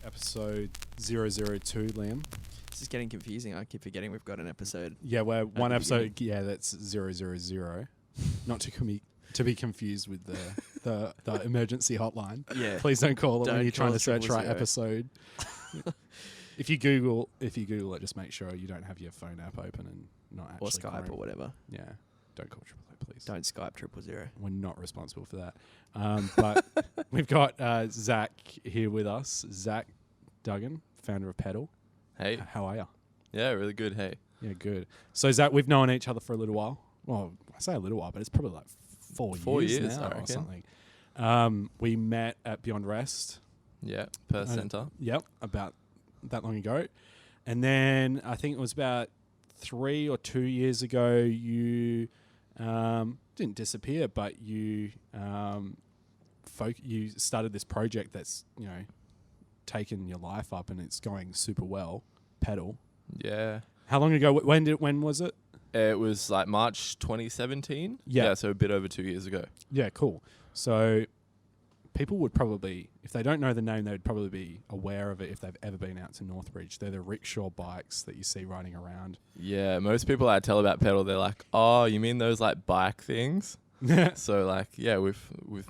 episode 002, Liam. This is getting confusing. I keep forgetting we've got an episode. Yeah, we're one episode. Yeah, that's 000. Not to be confused with the emergency hotline. Yeah. Please don't call it when you're trying to search 000. right episode. If you Google it, just make sure you don't have your phone app open and not actually Or Skype or whatever. Yeah, don't call AAA, please. Don't Skype 000. We're not responsible for that. But we've got Zac here with us. Zac Duggan, founder of Peddle. Hey. How are you? Yeah, really good. Hey. Yeah, good. So, Zac, we've known each other for a little while. Well, I say a little while, but it's probably like 4 years now I reckon. or something. We met at Beyond Rest. Yeah, Perth Centre. Yep, about that long ago. And then I think it was about 3 or 2 years ago, you didn't disappear, but you you started this project that's, taken your life up and it's going super well, Peddle. Yeah. How long ago? When was it? It was like March 2017. Yeah. So a bit over 2 years ago. Yeah, cool. So people would probably, if they don't know the name, they would probably be aware of it if they've ever been out to Northbridge. They're the rickshaw bikes that you see riding around. Yeah, most people I tell about Peddle, they're like, "Oh, you mean those like bike things?" So like, yeah, we've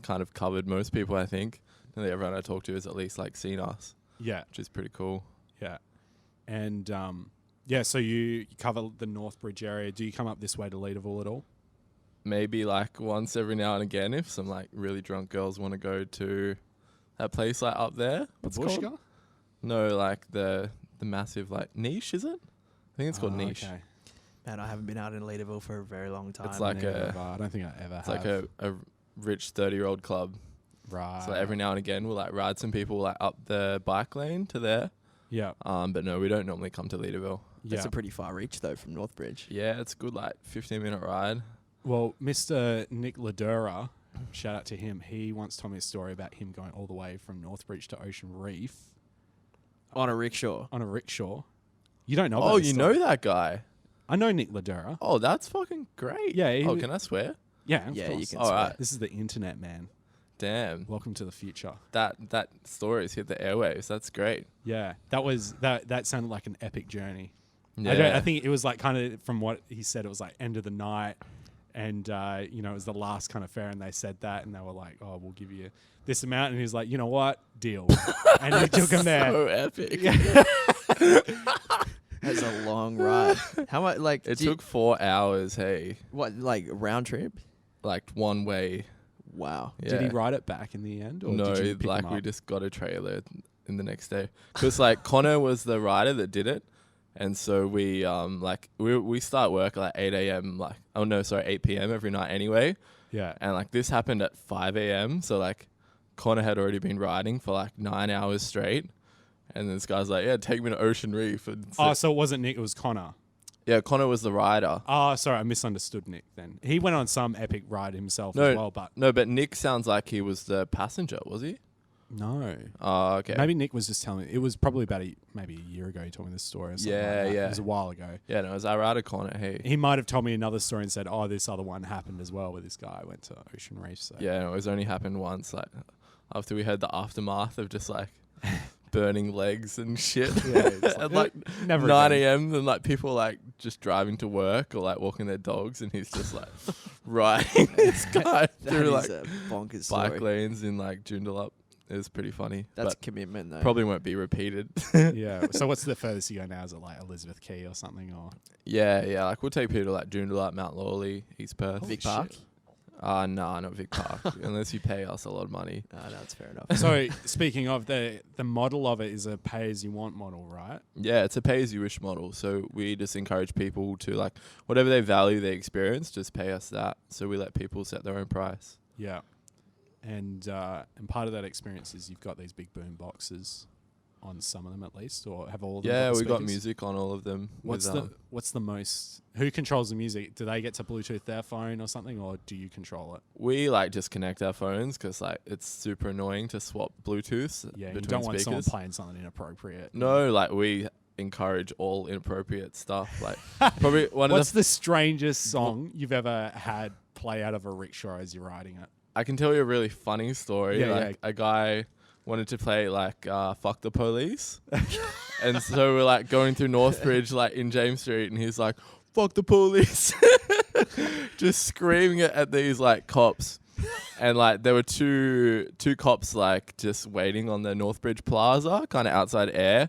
kind of covered most people, I think. Nearly everyone I talk to has at least like seen us. Yeah. Which is pretty cool. Yeah. And so you cover the Northbridge area. Do you come up this way to Leaderville at all? Maybe like once every now and again if some like really drunk girls want to go to that place like up there. What's it called? No, like the massive like Niche, is it? I think it's called Niche. Okay. Man, I haven't been out in Leaderville for a very long time. It's like I don't think I ever have. It's like a rich 30-year-old club. Right. So every now and again we'll like ride some people like up the bike lane to there. Yeah. But no, we don't normally come to Leaderville. That's a pretty far reach though from Northbridge. Yeah, it's a good like 15-minute ride. Well, Mr. Nick Ladura, shout out to him. He once told me a story about him going all the way from Northbridge to Ocean Reef On a rickshaw. on a rickshaw. You don't know about Oh, this you story. know that guy? I know Nick Ladura. Oh, that's fucking great. Yeah. Oh, can I swear? Yeah, of Yeah, course. you can All swear. right. This is the internet, man. Damn. Welcome to the future. That story's hit the airwaves. That's great. Yeah, that sounded like an epic journey. Yeah. I think it was like kind of from what he said, it was like end of the night, and it was the last kind of fare, and they said that, and they were like, "Oh, we'll give you this amount," and he was like, "You know what? Deal," and he took him there. So epic. That's a long ride. How much? Like It took 4 hours. Hey, what? Like round trip? like one way. Wow. Yeah. Did he ride it back in the end? Or No, did you pick like him we up? just got a trailer in the next day because like Connor was the rider that did it, and so we we start work at like 8 a.m. 8 p.m. every night anyway, Yeah. and like this happened at 5 a.m. So like Connor had already been riding for like 9 hours straight, and this guy's like, "Yeah, take me to Ocean Reef." And So it wasn't Nick, it was Connor. yeah, Connor was the rider. Oh, sorry, I misunderstood Nick then. He went on some epic ride himself as well, but No, but Nick sounds like he was the passenger, was he? no. Oh, okay. Maybe Nick was just telling me. It was probably about maybe a year ago he told me this story or something like Yeah, that. yeah. It was a while ago. Yeah, no, it was our rider Connor. Hey. He might have told me another story and said, "Oh, this other one happened as well with this guy. I went to Ocean Reef." So Yeah, no, it was only happened once, like after we heard the aftermath of just like burning legs and shit. Yeah, it's At like never 9 again. a.m. and like people like just driving to work or like walking their dogs, and he's just like riding this guy That through is like a bonkers bike story. lanes in like Joondalup. It was pretty funny. That's but commitment though. probably won't be repeated. Yeah. So what's the furthest you go now? Is it like Elizabeth Quay or something? Or yeah. Like we'll take people to like Joondalup, Mount Lawley, East Perth. Vic Holy Park. shit. No, not Vic Park, unless you pay us a lot of money. No, that's fair enough. So speaking of the model of it is a pay as you want model, right? Yeah, it's a pay-as-you-wish model. So we just encourage people to, like, whatever they value their experience, just pay us that. So we let people set their own price. Yeah. And part of that experience is you've got these big boom boxes on some of them at least, or have all of them? Yeah, got we got speakers? music on all of them. What's the most? Who controls the music? Do they get to Bluetooth their phone or something, or do you control it? We, like, just connect our phones because, like, it's super annoying to swap Bluetooths Yeah, between you don't want someone speakers. playing something inappropriate. No, like, we encourage all inappropriate stuff. Like, probably one What's of the strangest song you've ever had play out of a rickshaw as you're riding it? I can tell you a really funny story. Yeah, like, a guy wanted to play like Fuck the Police. And so we're like going through Northbridge like in James Street, and he's like, fuck the police. Just screaming it at these like cops. And like there were two cops like just waiting on the Northbridge Plaza, kind of outside air.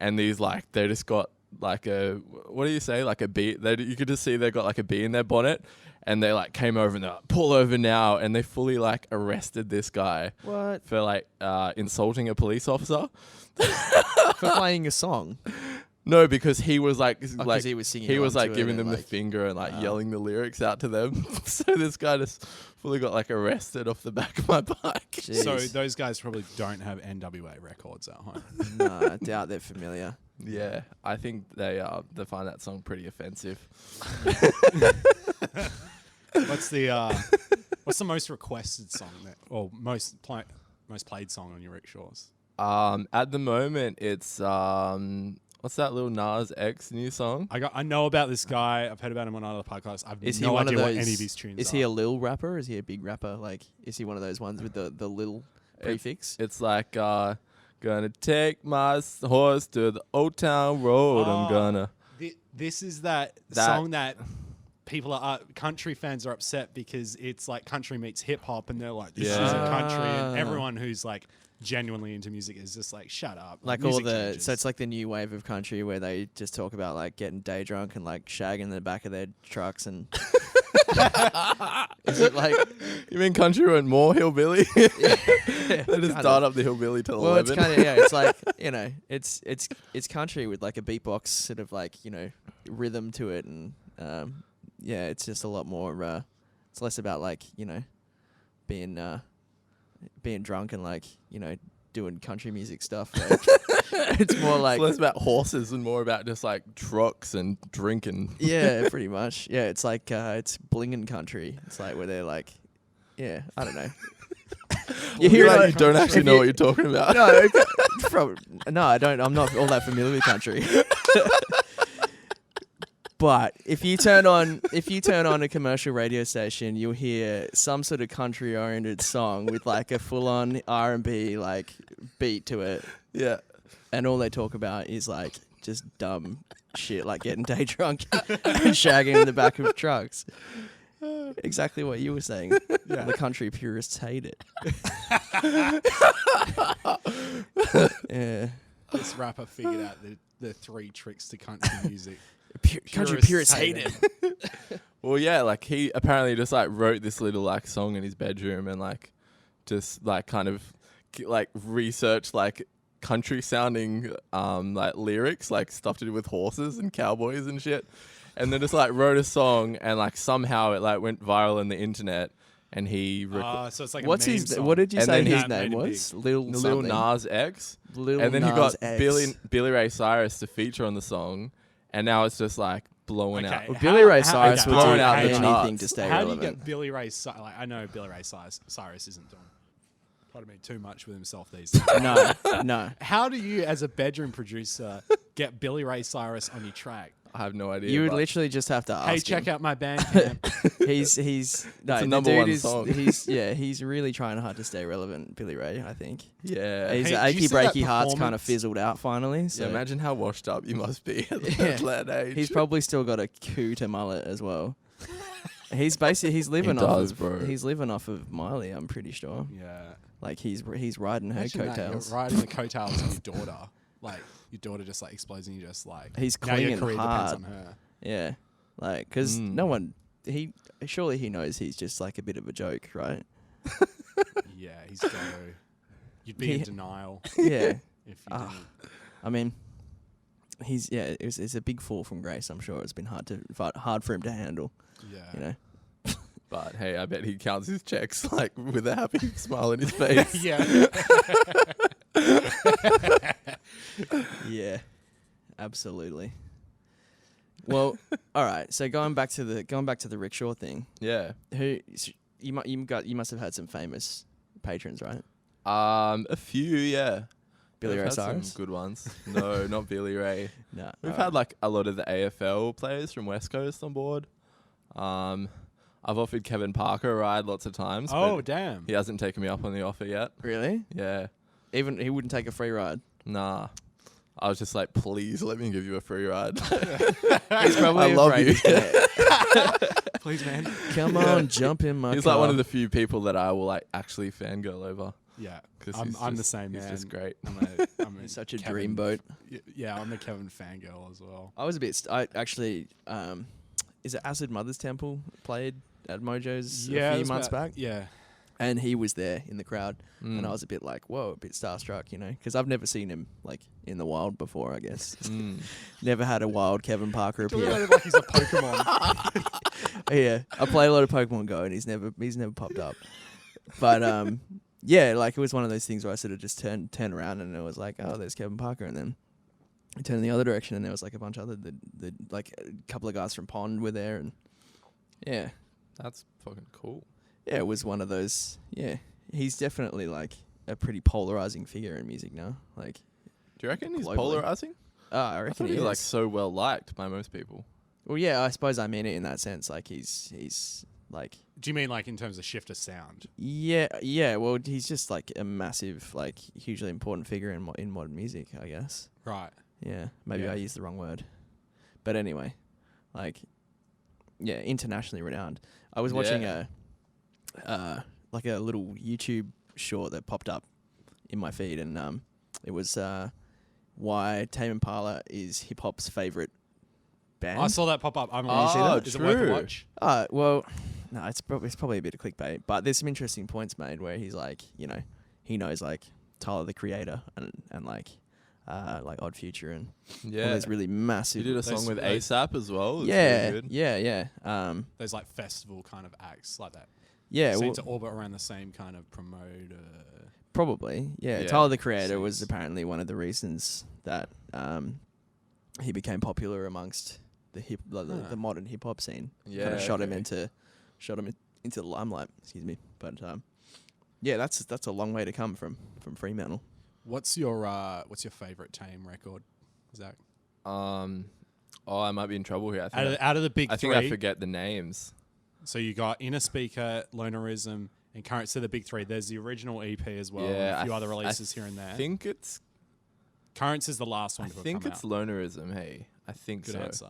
And these like, they just got like a, what do you say? Like a bee. You could just see they got like a bee in their bonnet. And they like came over and they're like, pull over now. And they fully like arrested this guy. What? For like insulting a police officer. For playing a song. No, because he was like, he was singing. He was along like to giving it them and, the finger and like yelling the lyrics out to them. So this guy just fully got like arrested off the back of my bike. Jeez. So those guys probably don't have NWA records at home. No, I doubt they're familiar. Yeah, I think they find that song pretty offensive. What's the most requested song or most played song on your rickshaws? At the moment, it's what's that Lil Nas X new song? I know about this guy. I've heard about him on other podcasts. I've no idea what any of his tunes are. Is he a lil rapper? Or is he a big rapper? Like, is he one of those ones with the lil prefix? It's like gonna take my horse to the old town road. I'm gonna. This is that song that people country fans are upset because it's like country meets hip hop, and they're like, this isn't country, and everyone who's like genuinely into music is just like, shut up. Like all so it's like the new wave of country where they just talk about like getting day drunk and like shagging the back of their trucks and. Is it like you mean country went more hillbilly? Yeah, they just start up the hillbilly to 11. Well, it's kind of it's like it's country with like a beatbox sort of like rhythm to it, and it's just a lot more. It's less about like being drunk and like doing country music stuff. Like, it's more like it's less about horses and more about just like trucks and drinking. Yeah, pretty much. Yeah, it's like it's blingin' country. It's like where they're like, I don't know. You hear like you don't actually know what you're talking about. No, I don't. I'm not all that familiar with country. But if you turn on a commercial radio station, you'll hear some sort of country-oriented song with like a full-on R&B like beat to it. Yeah. And all they talk about is like just dumb shit, like getting day drunk and shagging in the back of trucks. Exactly what you were saying. Yeah. The country purists hate it. Yeah. This rapper figured out the 3 tricks to country music. Country purists hate it. Well, yeah, like he apparently just like wrote this little like song in his bedroom and like just like kind of like researched like country sounding like lyrics, like stuff to do with horses and cowboys and shit, and then just like wrote a song and like somehow it like went viral on the internet. And he so it's like what's a meme his song. What did you say his that name made it was? big. Lil Nas X. And then he got Billy Ray Cyrus to feature on the song, and now it's just like blowing out. Well, Billy Ray Cyrus would do blowing out the anything charts. to stay How relevant. do you get Billy Ray Cyrus? Like, I know Billy Ray Cyrus isn't doing probably too much with himself these days. No. How do you, as a bedroom producer, get Billy Ray Cyrus on your track? I have no idea. You would literally just have to ask Hey, check him. out my Bandcamp. He's the number one song. He's really trying hard to stay relevant, Billy Ray, I think. Yeah. His Hey, did achy you see that breaky heart's kind of performance? fizzled out finally. So Yeah, imagine how washed up you must be at that age. he's probably still got a cooter mullet as well. He's living he's living off of Miley, I'm pretty sure. Yeah. Like he's riding her Imagine that, coattails. you're riding the coattails of your daughter. Like, your daughter just like explodes and you just like... He's now your clinging career hard. depends on her. Yeah. Like, because no one... Surely he knows he's just like a bit of a joke, right? Yeah, he's got to... You'd be in denial Yeah. if you didn't. I mean, it's a big fall from grace. I'm sure it's been hard for him to handle. Yeah. But hey, I bet he counts his checks like with a happy smile on his face. Yeah. Yeah. Absolutely. Well, all right. So going back to the rickshaw thing. Yeah. You must have had some famous patrons, right? A few, yeah. Billy We've Ray had Cyrus? some good ones. No, not Billy Ray. No. We've had like a lot of the AFL players from West Coast on board. I've offered Kevin Parker a ride lots of times. Oh, but damn. he hasn't taken me up on the offer yet. Really? Yeah. Even he wouldn't take a free ride. Nah. I was just like, please let me give you a free ride. He's probably I love afraid you. he's gonna- Please, man. Come on, jump in my He's car. like one of the few people that I will like actually fangirl over. Yeah, 'Cause I'm the same, man. He's just great. I'm He's such a Kevin dreamboat. Yeah, I'm the Kevin fangirl as well. I was a bit. I actually. Is it Acid Mother's Temple played at Mojo's Yeah, a it few was months about- back? Yeah, And he was there in the crowd, Mm. and I was a bit like, whoa, a bit starstruck, you know, because I've never seen him like in the wild before. I guess Mm. never had a wild Kevin Parker appear. like he's a Pokemon. Yeah, I play a lot of Pokemon Go, and he's never popped up. But yeah, like it was one of those things where I sort of just turned around, and it was like, oh, there's Kevin Parker, and then I turned in the other direction, and there was like a bunch of other the like a couple of guys from Pond were there, and yeah, That's fucking cool. yeah, it was one of those. Yeah, he's definitely like a pretty polarizing figure in music now. Like, Do you reckon he's Globally. polarizing? I I reckon thought he he was like is. so well liked by most people. Well, yeah, I suppose I mean it in that sense. Like he's like. Do you mean like in terms of shift of sound? Yeah. Well, he's just like a massive, like hugely important figure in modern music, I guess. Right. Yeah, maybe Yeah. I used the wrong word, but anyway, like, yeah, internationally renowned. I was watching like a little YouTube short that popped up in my feed, and it was why Tame Impala is hip hop's favorite band. I saw that pop up. I'm Oh, Is it worth a true. watch? Well, no, it's probably a bit of clickbait, but there's some interesting points made where he's like, you know, he knows like Tyler the Creator and like Odd Future and all Yeah. those really massive. You did a Those- song with those- ASAP as well. It's yeah, really good. yeah. Those like festival kind of acts like that. Yeah, Seem well, to orbit around the same kind of promote. probably. Yeah, Yeah, Tyler the Creator was seems- apparently one of the reasons that he became popular amongst the modern hip hop scene. Yeah, kind of shot him okay. into the limelight. Excuse me, but yeah, that's a long way to come from Fremantle. What's your favorite Tame record, Zach? I might be in trouble here. I think Out of the big I three. think I forget the names. So you got Inner Speaker, Lonerism, and Currents. So the big three. There's the original EP as well. Yeah, and a few I other th- I releases here and there. I think it's Currents is the last one to have come it's out. Lonerism. Hey, I think Good so. answer.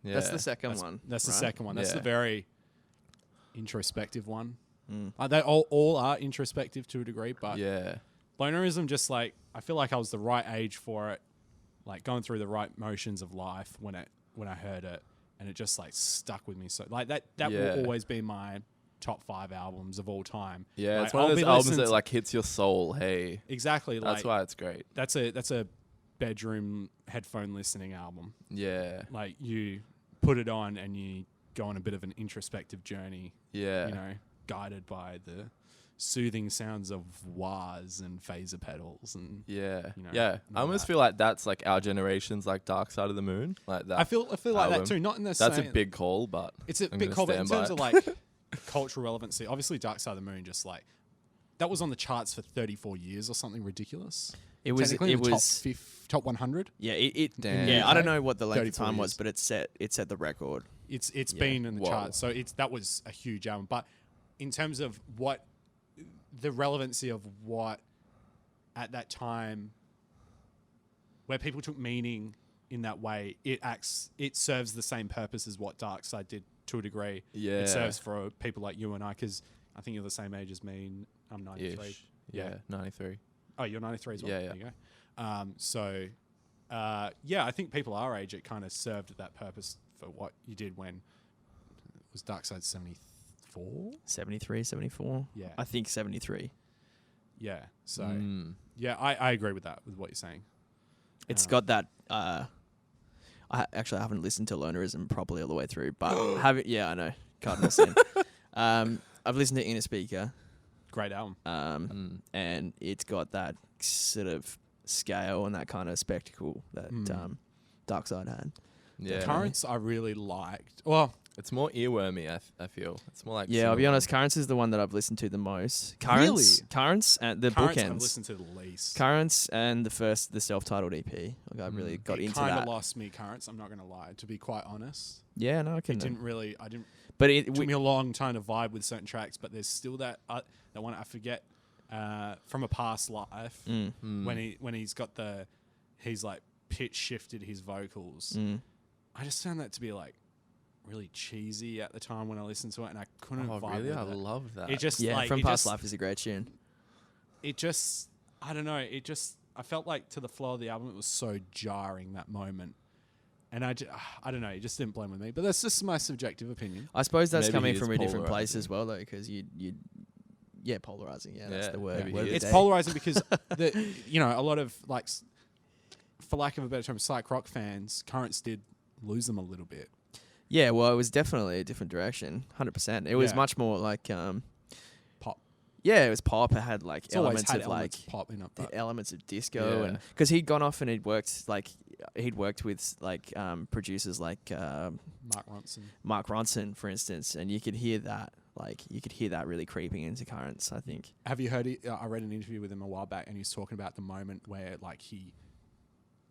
Yeah. That's the second one. That's the right? second one. That's Yeah. the very introspective one. Mm. They all are introspective to a degree, but Yeah. Lonerism just like I feel like I was the right age for it, like going through the right motions of life when I heard it, and it just like stuck with me. So like that Yeah. will always be my top 5 albums of all time. Yeah, Like, it's one I'll of be those albums listening that to- like hits your soul. Hey, Exactly. Like that's why it's great. that's a bedroom headphone listening album. Yeah, Like you put it on and you go on a bit of an introspective journey. yeah, You know, guided by the soothing sounds of wahs and phaser pedals and yeah, you know, yeah. and I all almost that. feel like that's like our generation's like Dark Side of the Moon, like that. I feel like that album. too. Not in the That's same. a big call, but It's a I'm big gonna call, but in stand terms by of it. like cultural relevancy, obviously Dark Side of the Moon just like that was on the charts for 34 years or something ridiculous. It was Technically in the was top 100. yeah it Damn. yeah. I don't know what the length of 34 time was, years. but it set the record. It's Yeah. been in the Whoa. charts, so that was a huge album. But in terms of what the relevancy of what at that time, where people took meaning in that way, it serves the same purpose as what Dark Side did to a degree. yeah, It serves for people like you and I, because I think you're the same age as me. And I'm 93. Ish. Yeah, 93. Oh, you're 93 as well. Yeah, yeah. There you go. Yeah, I think people our age, it kind of served that purpose for what you did when it was Dark Side 74. 73, 74. Yeah, I think 73. yeah. So Mm. yeah, I agree with that, with what you're saying. It's got that. I haven't listened to Lonerism properly all the way through, but yeah, I know. Cardinal sin. I've listened to Inner Speaker, Great album. and it's got that sort of scale and that kind of spectacle that Dark Side had. Yeah, Currents I really liked. Well, it's more earwormy. I feel it's more like Yeah, I'll be cinema. honest. Currents is the one that I've listened to the most. Really? Currents and the Currents I've bookends. listened to the least. Currents and the self-titled EP. Like I really got It into kind that. of lost me, Currents. I'm not going to lie, to be quite honest. Yeah, no, I can. It didn't really. I didn't. But It took me a long time to vibe with certain tracks, but there's still that one I forget. from a past life Mm. when he's got he's like pitch shifted his vocals. I just found that to be like really cheesy at the time when I listened to it, and I couldn't vibe really? with I it. love that. It just From Past Life is a great tune. It just, I don't know. I felt like to the flow of the album, it was so jarring that moment. And I don't know. It just didn't blend with me. But that's just my subjective opinion. I suppose that's Maybe coming he from is a different place polarizing. as well, though, because yeah, polarizing. Yeah, that's Yeah, the word. maybe word he of the It's day. polarizing because a lot of like, for lack of a better term, psych rock fans, Currents did lose them a little bit. Yeah, well, it was definitely a different direction, 100%. It was Yeah. much more like Pop. Yeah, it was pop. It had like It's always elements had of elements like of pop in it, but elements of disco, Yeah. and because he'd gone off and he'd worked with like producers like Mark Ronson. Mark Ronson, for instance, and you could hear that really creeping into Currents, I think. Have you heard? I read an interview with him a while back, and he's talking about the moment where like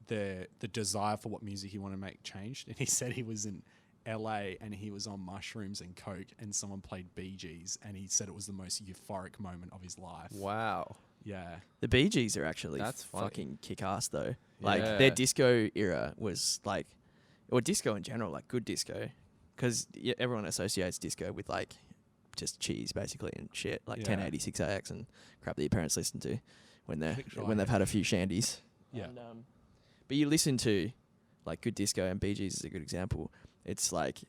the desire for what music he wanted to make changed, and he said he was in LA and he was on mushrooms and coke, and someone played Bee Gees, and he said it was the most euphoric moment of his life. Wow. Yeah, The Bee Gees are actually That's funny. fucking kick-ass though. Like Yeah. their disco era was like, or disco in general, like good disco, because everyone associates disco with like just cheese basically and shit, like Yeah. 1086AX and crap that your parents listen to when Rickshaw, they've yeah. had a few shandies. Yeah. And, but you listen to like good disco, and Bee Gees is a good example. It's like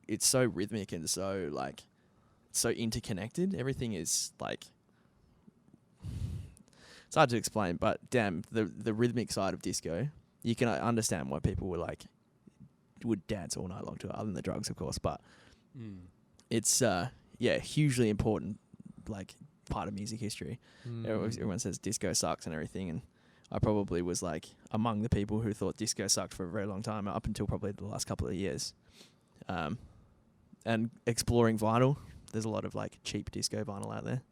it's so rhythmic and so like so interconnected. Everything is like, it's hard to explain, but damn, the rhythmic side of disco, you can understand why people would dance all night long to it, other than the drugs, of course. But it's hugely important like part of music history. Everyone says disco sucks and everything, and I probably was like among the people who thought disco sucked for a very long time, up until probably the last couple of years. And exploring vinyl, there's a lot of like cheap disco vinyl out there,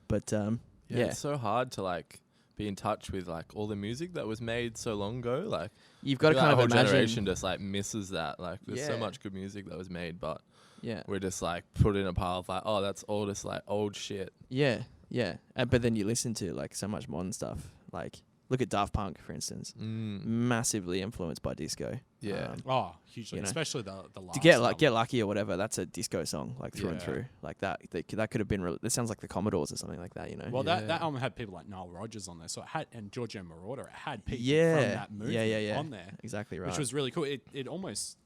but Yeah, it's so hard to like be in touch with like all the music that was made so long ago. Like you've got to that kind of whole imagine. generation just like misses that. Like there's so Yeah. much good music that was made, but Yeah, we're just like put in a pile of like, oh, that's all just like old shit. yeah. But then you listen to like so much modern stuff. Like look at Daft Punk, for instance, massively influenced by disco. Yeah. Oh, hugely, you know. especially the last. To get album. Lucky or whatever, that's a disco song, like through and Yeah. through. Like that could have been. It sounds like the Commodores or something like that, you know. Well, Yeah. that album had people like Nile Rodgers on there, so it had, and Giorgio Moroder. It had people Yeah. from that movie Yeah. on there, Exactly right. which was really cool. It almost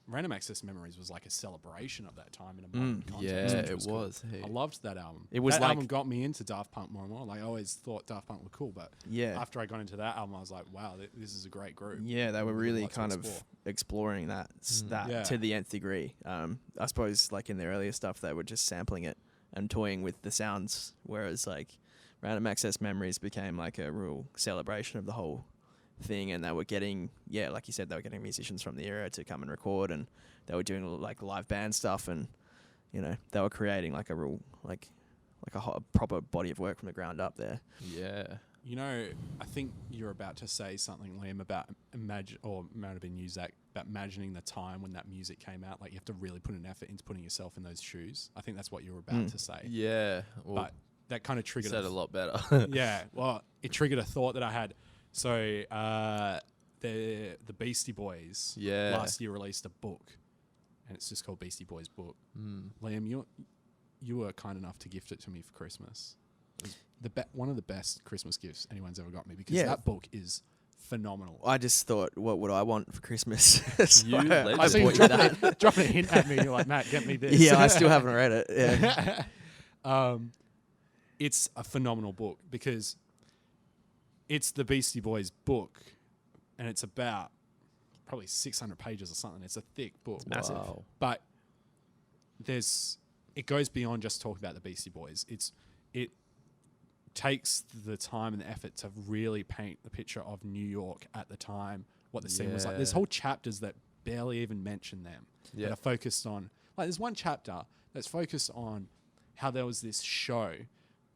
Random Access Memories was like a celebration of that time in a modern context. Yeah, which it cool. was. Hey. I loved that album. It was that like- album got me into Daft Punk more and more. Like I always thought Daft Punk were cool, but yeah. after I got into that album, I was like, wow, this is a great group. Yeah, they were With a really lot to kind of explore. exploring that Yeah. to the nth degree. I suppose like in their earlier stuff, they were just sampling it and toying with the sounds, whereas like Random Access Memories became like a real celebration of the whole thing, and they were getting, like you said, they were getting musicians from the era to come and record, and they were doing like live band stuff, and you know they were creating like a real like a proper body of work from the ground up there. Yeah. You know, I think you're about to say something, Liam, about imagine, or it might have been you, Zach, about imagining the time when that music came out. Like you have to really put an effort into putting yourself in those shoes. I think that's what you were about to say. Yeah. Well, But that kind of triggered said a lot better. Yeah, well, it triggered a thought that I had. So the Beastie Boys Yeah. last year released a book, and it's just called Beastie Boys Book. Liam, you were kind enough to gift it to me for Christmas. It was one of the best Christmas gifts anyone's ever got me, because Yeah. that book is phenomenal. I just thought, what would I want for Christmas? So You I legend. I see you bought you that. dropping a hint at me. You're like, Matt, get me this. Yeah, I still haven't read it. Yeah. It's a phenomenal book because it's the Beastie Boys book, and it's about probably 600 pages or something. It's a thick book. Massive. Wow. But it goes beyond just talking about the Beastie Boys. It takes the time and the effort to really paint the picture of New York at the time, what the scene was like. There's Yeah. whole chapters that barely even mention them, Yeah. that are focused on, like there's one chapter that's focused on how there was this show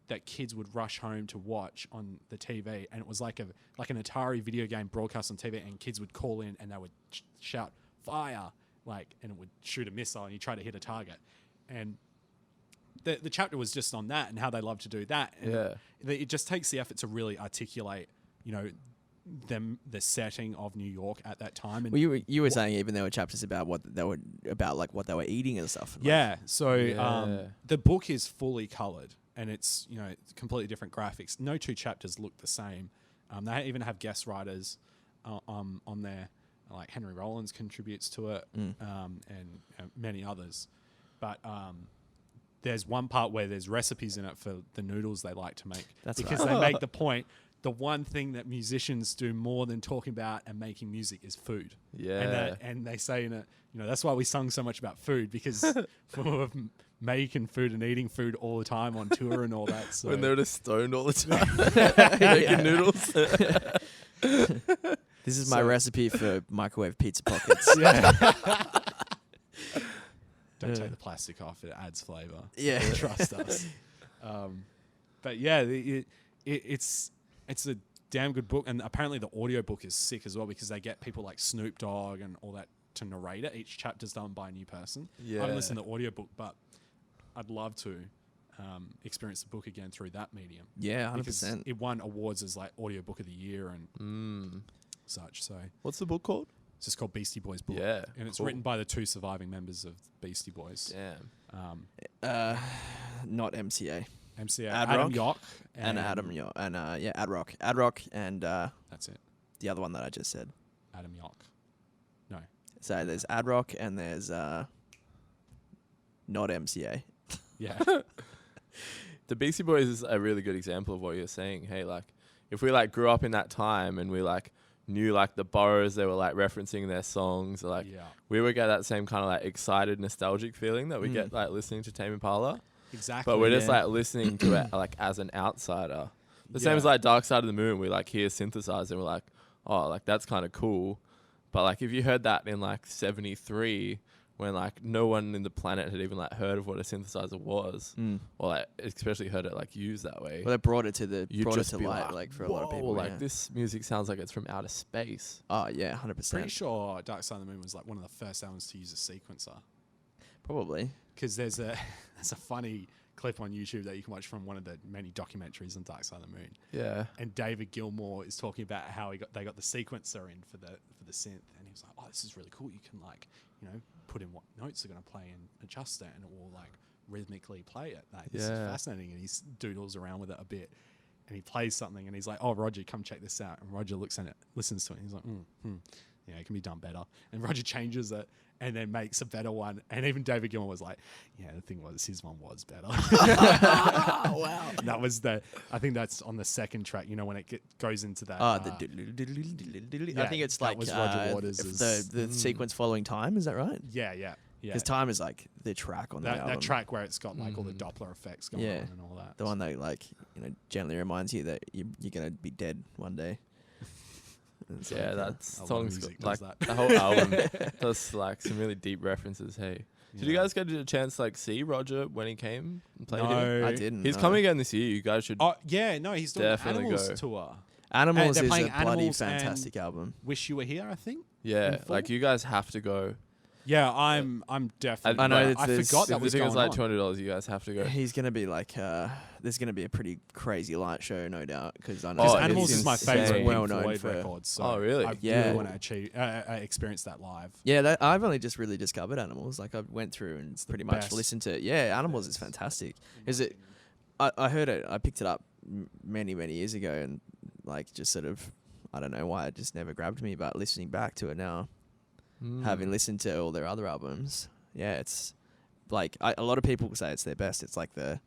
that kids would rush home to watch on the TV, and it was like an Atari video game broadcast on TV, and kids would call in and they would shout fire, and it would shoot a missile, and you try to hit a target. And the chapter was just on that and how they love to do that. And it just takes the effort to really articulate, you know, the setting of New York at that time. And well, you were saying even there were chapters about what they were eating and stuff. Yeah. So the book is fully coloured and it's, you know, it's completely different graphics. No two chapters look the same. They even have guest writers on there, like Henry Rollins contributes to it, and many others. But there's one part where there's recipes in it for the noodles they like to make. That's because right. they make the point. The one thing that musicians do more than talking about and making music is food. Yeah. And they say in it, you know, that's why we sung so much about food, because we're making food and eating food all the time on tour and all that. So. When they're just stoned all the time, making noodles. This is my recipe for microwave pizza pockets. Don't take the plastic off; it adds flavor. Yeah, trust us. But yeah, it's a damn good book, and apparently the audiobook is sick as well because they get people like Snoop Dogg and all that to narrate it. Each chapter's done by a new person. I haven't listened to the audiobook, but I'd love to experience the book again through that medium. Yeah, 100%. Because it won awards as like audiobook of the year and such. So what's the book called? It's just called Beastie Boys Book. Yeah, and it's written by the two surviving members of Beastie Boys. Damn. Not MCA. MCA, Ad Adam Rock Yock and Adam Yock and Ad Rock and that's it. The other one that I just said. Adam Yock. No. So there's Ad Rock and there's not MCA. Yeah. The Beastie Boys is a really good example of what you're saying. Hey, like if we like grew up in that time and we like knew like the boroughs they were like referencing their songs, like we would get that same kind of like excited nostalgic feeling that we get like listening to Tame Impala. Exactly. But we're just like listening to it like as an outsider. The same as like Dark Side of the Moon. We like hear synthesizer and we're like, oh, like that's kind of cool. But like if you heard that in like 73 when like no one in the planet had even like heard of what a synthesizer was, or like especially heard it like used that way. Well, they brought it to light, like for a lot of people. Like this music sounds like it's from outer space. Oh yeah, 100%. Pretty sure Dark Side of the Moon was like one of the first albums to use a sequencer. Probably. Because there's a funny clip on YouTube that you can watch from one of the many documentaries on Dark Side of the Moon. Yeah. And David Gilmour is talking about how they got the sequencer in for the synth, and he was like, "Oh, this is really cool. You can like, you know, put in what notes are going to play and adjust it, and it will like rhythmically play it. Like, this is fascinating." And he doodles around with it a bit, and he plays something, and he's like, "Oh, Roger, come check this out." And Roger looks at it, listens to it, and he's like, "Yeah, it can be done better." And Roger changes it and then makes a better one. And even David Gilmour was like, "Yeah, the thing was, his one was better." Wow. That was I think that's on the second track, you know, when it goes into that. I think it's like was Roger Waters' the sequence following Time, is that right? Yeah. Because Time is like the track on that album. That track where it's got like all the Doppler effects going on and all that. The one that like, you know, gently reminds you that you're going to be dead one day. Yeah, that song's got, like that. the whole album does like some really deep references. Hey, did you guys get a chance to like see Roger when he came and played here? I didn't. He's coming again this year. You guys should. Oh yeah, no, he's doing the definitely Animals go. tour. Animals they're is a playing bloody Animals fantastic album. Wish You Were Here, I think. Yeah, in full? like you guys have to go. Yeah, I'm definitely. I know I forgot that was the thing going is like on. $200. You guys have to go. He's going to be like, there's going to be a pretty crazy light show, no doubt. Because I know Because Oh, Animals it's is my insane. favorite Well Pink known Floyd for- record. So Oh, really? I Yeah. really want to experience that live. Yeah, I've only just really discovered Animals. Like I went through and pretty much best. listened to it. Yeah, Animals is fantastic. Is it? I heard it. I picked it up many years ago, and like just sort of, I don't know why it just never grabbed me. But listening back to it now, having listened to all their other albums, yeah, it's like a lot of people say it's their best. It's like the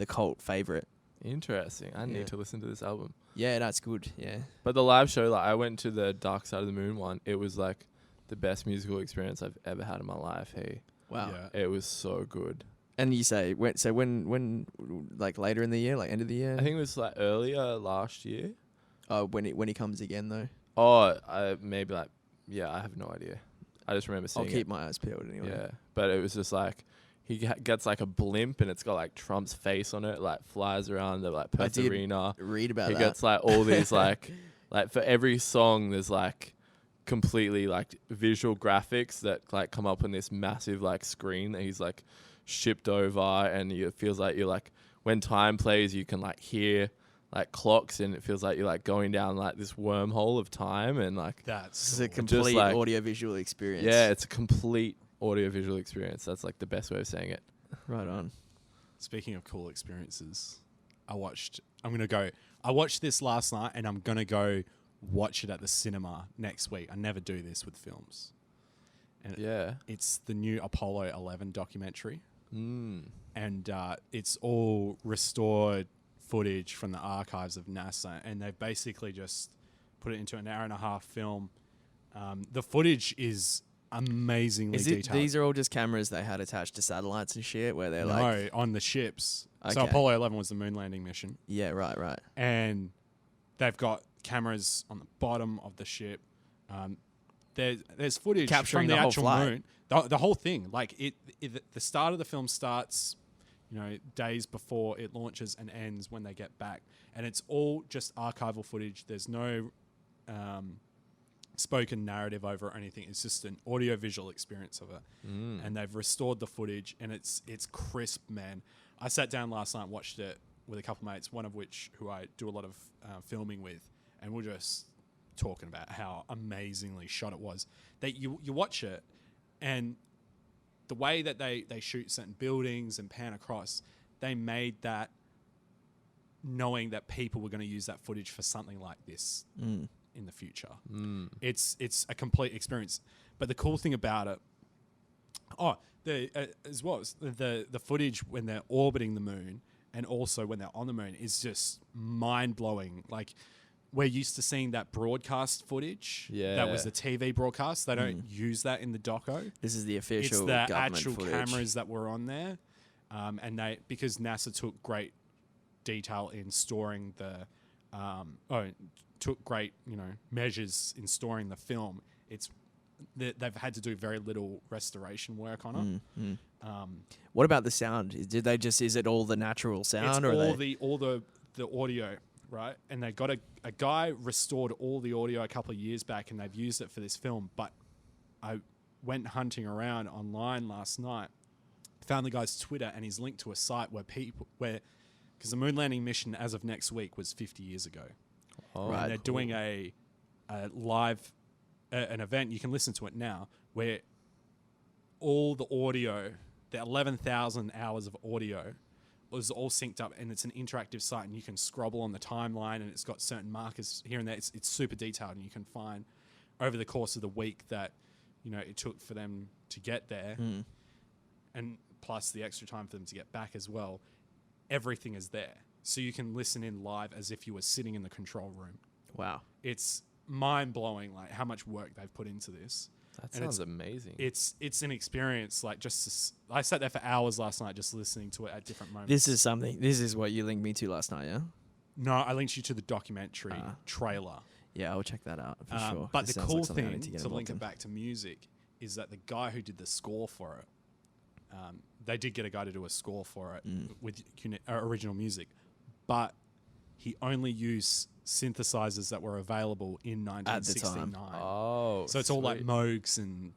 cult favorite. Interesting. I need to listen to this album. Yeah, that's good. Yeah. But the live show, like I went to the Dark Side of the Moon one. It was like the best musical experience I've ever had in my life. Hey, Wow. Yeah. it was so good. And you say when like later in the year, like end of the year? I think it was like earlier last year. Oh, when he comes again though. Oh, maybe like I have no idea. I just remember seeing I'll keep my eyes peeled anyway. Yeah, but it was just like he gets like a blimp and it's got like Trump's face on it, like flies around the like Perth did arena. Read about He that. gets like all these like for every song there's like completely like visual graphics that like come up on this massive like screen that he's like shipped over, and it feels like you're like, when time plays, you can like hear like clocks, and it feels like you're like going down like this wormhole of time, and like It's a cool. complete like- audio-visual experience. yeah, it's a complete audio-visual experience. That's like the best way of saying it. Right on. Speaking of cool experiences, I watched this last night, and I'm going to go watch it at the cinema next week. I never do this with films. And Yeah. it's the new Apollo 11 documentary. Mm. And it's all restored footage from the archives of NASA, and they've basically just put it into an hour and a half film. The footage is amazingly detailed. These are all just cameras they had attached to satellites and shit, where they're like, on the ships. So Okay. Apollo 11 was the moon landing mission, yeah, right. and they've got cameras on the bottom of the ship. There's footage Capturing from the the whole actual flight. moon. The whole thing, like the start of the film starts, days before it launches, and ends when they get back, and it's all just archival footage. There's no spoken narrative over it or anything. It's just an audio visual experience of it, and they've restored the footage, and it's crisp, man. I sat down last night and watched it with a couple mates, one of which who I do a lot of filming with, and we're just talking about how amazingly shot it was. That you watch it, and the way that they shoot certain buildings and pan across, they made that knowing that people were going to use that footage for something like this in the future. It's a complete experience. But the cool thing about it, as well as the footage when they're orbiting the moon and also when they're on the moon is just mind blowing. Like, we're used to seeing that broadcast footage. Yeah. That was the TV broadcast. They don't use that in the doco. This is the It's official the government actual footage. cameras that were on there. And because NASA took great detail in storing took great measures in storing the film. They've had to do very little restoration work on it. What about the sound? Is it all the natural sound, It's or all the audio, right? And they got a guy restored all the audio a couple of years back, and they've used it for this film. But I went hunting around online last night, found the guy's Twitter, and he's linked to a site because the moon landing mission as of next week was 50 years ago. Oh, Right. And they're doing a live an event. You can listen to it now, where all the audio, the 11,000 hours of audio, was all synced up, and it's an interactive site, and you can scrobble on the timeline, and it's got certain markers here and there. It's super detailed, and you can find over the course of the week that it took for them to get there, and plus the extra time for them to get back as well. Everything is there, so you can listen in live as if you were sitting in the control room. wow? It's mind-blowing, like how much work they've put into this. That And sounds amazing. It's an experience. Like, I sat there for hours last night just listening to it at different moments. This is what you linked me to last night, yeah? No, I linked you to the documentary trailer. Yeah, I'll check that out for sure. But It the sounds cool like something I thing, need get to link involved it in. back to music, is that the guy who did the score for it, they did get a guy to do a score for it with original music, but he only used synthesizers that were available in 1969. Oh, So it's all like sweet. Moogs, and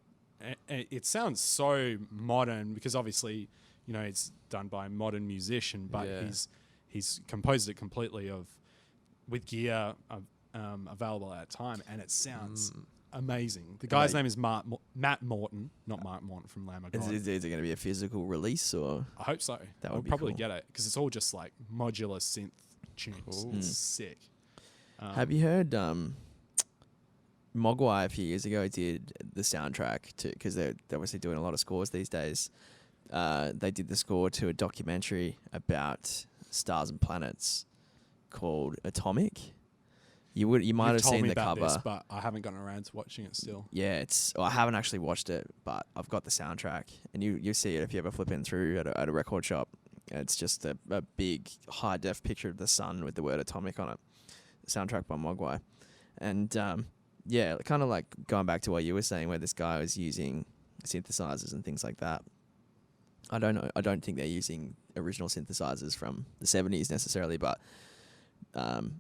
it sounds so modern because obviously, it's done by a modern musician, but Yeah. he's composed it completely with gear available at the time, and it sounds amazing. The guy's name is Matt Morton, not Mark Morton from Lamb of God. Is it going to be a physical release, or I hope so. That I'll would be probably cool. get it because it's all just like modular synth tunes. Cool. It's sick. have you heard Mogwai a few years ago did the soundtrack to, because they're obviously doing a lot of scores these days. They did the score to a documentary about stars and planets called Atomic. You might You've have told seen me the about cover. this, but I haven't gotten around to watching it still. Yeah, I haven't actually watched it, but I've got the soundtrack, and you see it if you ever flip in through at a record shop. It's just a big high def picture of the sun with the word atomic on it. Soundtrack by Mogwai, and kind of like going back to what you were saying, where this guy was using synthesizers and things like that. I don't know. I don't think they're using original synthesizers from the 70s necessarily, but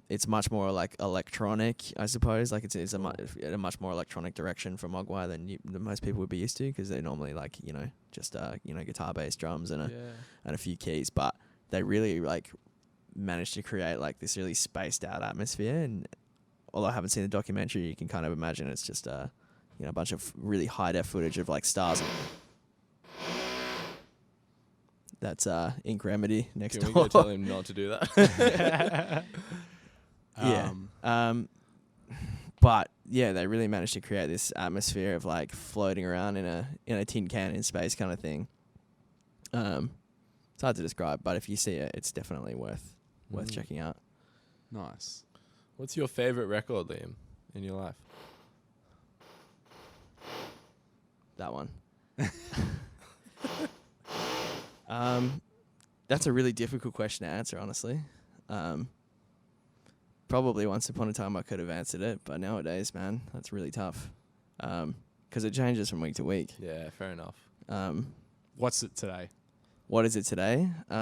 it's much more like electronic, I suppose. Like it's a much more electronic direction from Mogwai than most people would be used to, because they're normally like just guitar bass drums and a few keys, but they really like managed to create like this really spaced out atmosphere. And although I haven't seen the documentary, you can kind of imagine it's just a bunch of really high def footage of like stars. That's Ink Remedy next Can we door. go tell him not to do that? But yeah, they really managed to create this atmosphere of like floating around in a tin can in space kind of thing. It's hard to describe, but if you see it, it's definitely worth checking out. Nice. What's your favorite record, Liam, in your life? That one. That's a really difficult question to answer, honestly. Probably once upon a time I could have answered it, but nowadays, man, that's really tough. 'Cause it changes from week to week. Yeah, fair enough. What's it today? What is it today? Or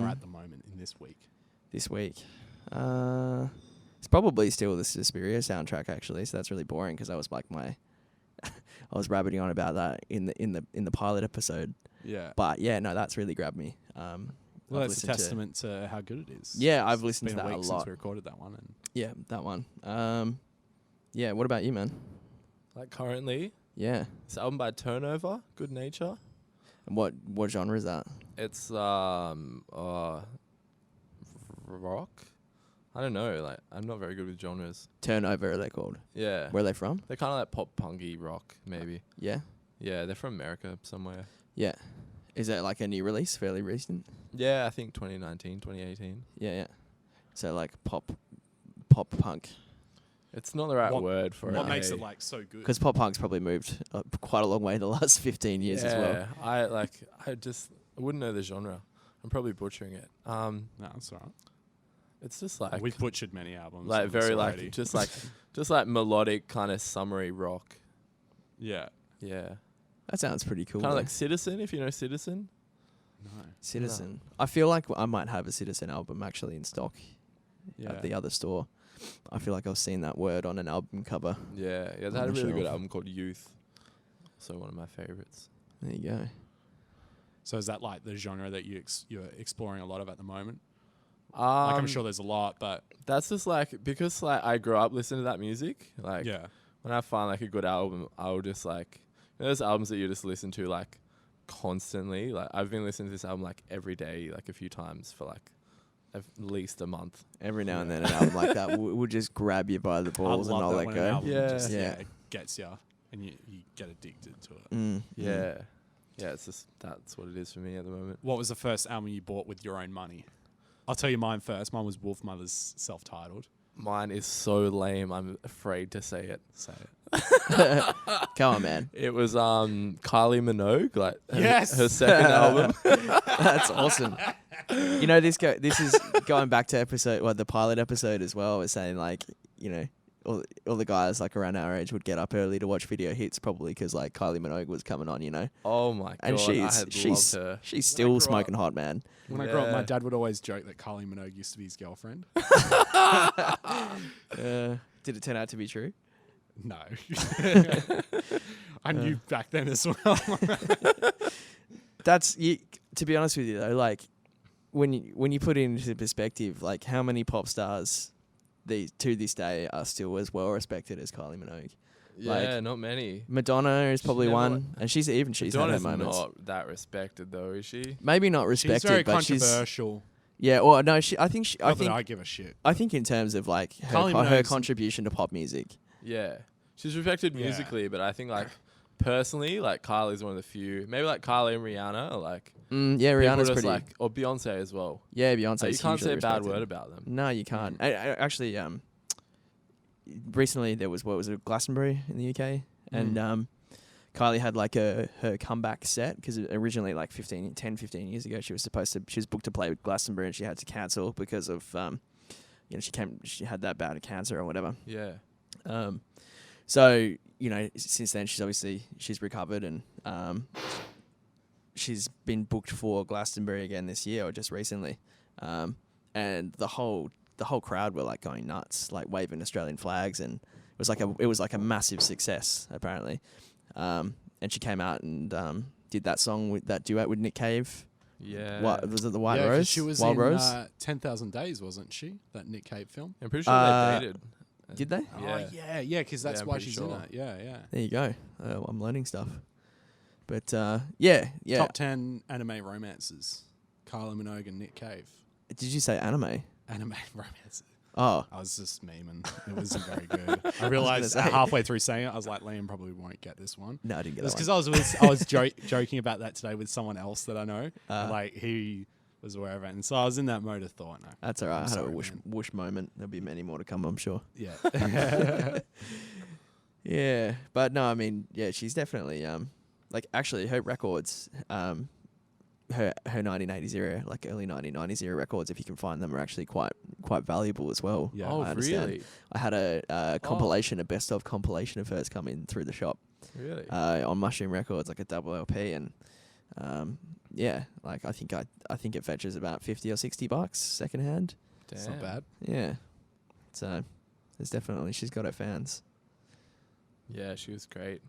at the moment in this week? This week. It's probably still the Suspiria soundtrack, actually, so that's really boring, because I was like I was rabbiting on about that in the pilot episode. Yeah. But yeah, no, that's really grabbed me. Well, that's a testament to how good it is. Yeah, I've listened It's to been that a week a lot. since we recorded that one. And Yeah, that one. Yeah, what about you, man? Like currently, Yeah. this album by Turnover, Good Nature. And what genre is that? It's rock. I don't know. Like I'm not very good with genres. Turnover, are they called? Yeah, Where are they from? they're kind of like pop punky rock, maybe. Yeah. Yeah, they're from America somewhere. Yeah. Is that like a new release, fairly recent? Yeah, I think 2019, 2018. Yeah. So like pop punk. It's not the right What- word for it. what makes eh? it like so good? Because pop punk's probably moved quite a long way in the last 15 years as well. I wouldn't know the genre. I'm probably butchering it. No, that's all right. It's just like We've butchered many albums. like on this very already. like just like melodic kind of summery rock. Yeah. Yeah, That sounds pretty cool. kind of though. like Citizen, if you know Citizen. No. Citizen. I feel like I might have a Citizen album actually in stock Yeah. at the other store. I feel like I've seen that word on an album cover. Yeah, they On had a the really good shelf. album called Youth. So one of my favorites. There you go. So is that like the genre that you're exploring a lot of at the moment? Like Um, I'm sure there's a lot, but that's just like because like I grew up listening to that music. Like yeah. when I find like a good album, I'll just like those albums that you just listen to like constantly. Like I've been listening to this album like every day, like a few times for like at least a month. Every now and then an album like that would just grab you by the balls and I not love that let when an go. album Yeah. just, Yeah. it gets you and you get addicted to it. Yeah, it's just that's what it is for me at the moment. What was the first album you bought with your own money? I'll tell you mine first. Mine was Wolf Mother's self-titled. Mine is so lame. I'm afraid to say it. Say it. Come on, man. It was Kylie Minogue, like Yes! her second album. That's awesome. You know, this is going back to the pilot episode as well. It's saying like, you know, all the guys like around our age would get up early to watch video hits, probably because like Kylie Minogue was coming on, you know. Oh my god! And I had loved her. she's When I grew still smoking hot, man. When I grew up, my Yeah. dad would always joke that Kylie Minogue used to be his girlfriend. Did it turn out to be true? No. I knew back then as well. To be honest with you though, like when you put it into perspective, like how many pop stars to this day are still as well respected as Kylie Minogue? Yeah, not many. Madonna is probably never, one, like- and she's had her Madonna's moments. not that respected though, is she? Maybe not She's respected, very but she's controversial. yeah. Or no, I think Not that I give a shit. I think in terms of like Kylie her Minogue's- contribution to pop music. Yeah, she's respected Yeah. musically, but I think like personally, like Kylie's one of the few. Maybe like Kylie and Rihanna are like Yeah, people Rihanna's just pretty. like, or Beyonce as well. Yeah, Beyonce. Like, you can't say a bad word about them. No, you can't. Actually, recently there was Glastonbury in the UK, and Kylie had like her comeback set because originally like 15 years ago she was booked to play with Glastonbury and she had to cancel because of she had that bout of cancer or whatever. Yeah, So you know since then she's recovered and she's been booked for Glastonbury again this year or just recently, and the whole the whole crowd were like going nuts, like waving Australian flags, and it was like a massive success apparently. And she came out and did that song with that duet with Nick Cave. Yeah. What was it? The White 'cause Rose. She was Wild in Rose. 10,000 Days, wasn't she? That Nick Cave film. I'm pretty sure they dated. Did they? Yeah. Yeah, because that's I'm why pretty she's sure. in it. Yeah. There you go. I'm learning stuff. But yeah. Top 10 anime romances. Kylie Minogue and Nick Cave. Did you say anime? Anime romances. Oh, I was just memeing. It wasn't very good. I realized halfway through saying it, I was like, Liam probably won't get this one. no, I didn't get It's that because one. I was joking about that today with someone else that I know. And like he was aware of it. And so I was in that mode of thought. No, That's all right. I had sorry, a whoosh moment. There'll be many more to come, I'm sure. yeah. Yeah, but no, I mean, yeah, she's definitely like actually her records, her 1980s era, like early 1990s era records, if you can find them, are actually quite valuable as well. Yeah. Oh, I understand. really? I had a compilation, a best of compilation of hers come in through the shop Really? on Mushroom Records, like a double LP, and yeah, like I think it fetches about $50 or $60 secondhand. Damn. It's not bad. Yeah, so there's definitely she's got her fans. Yeah, she was great.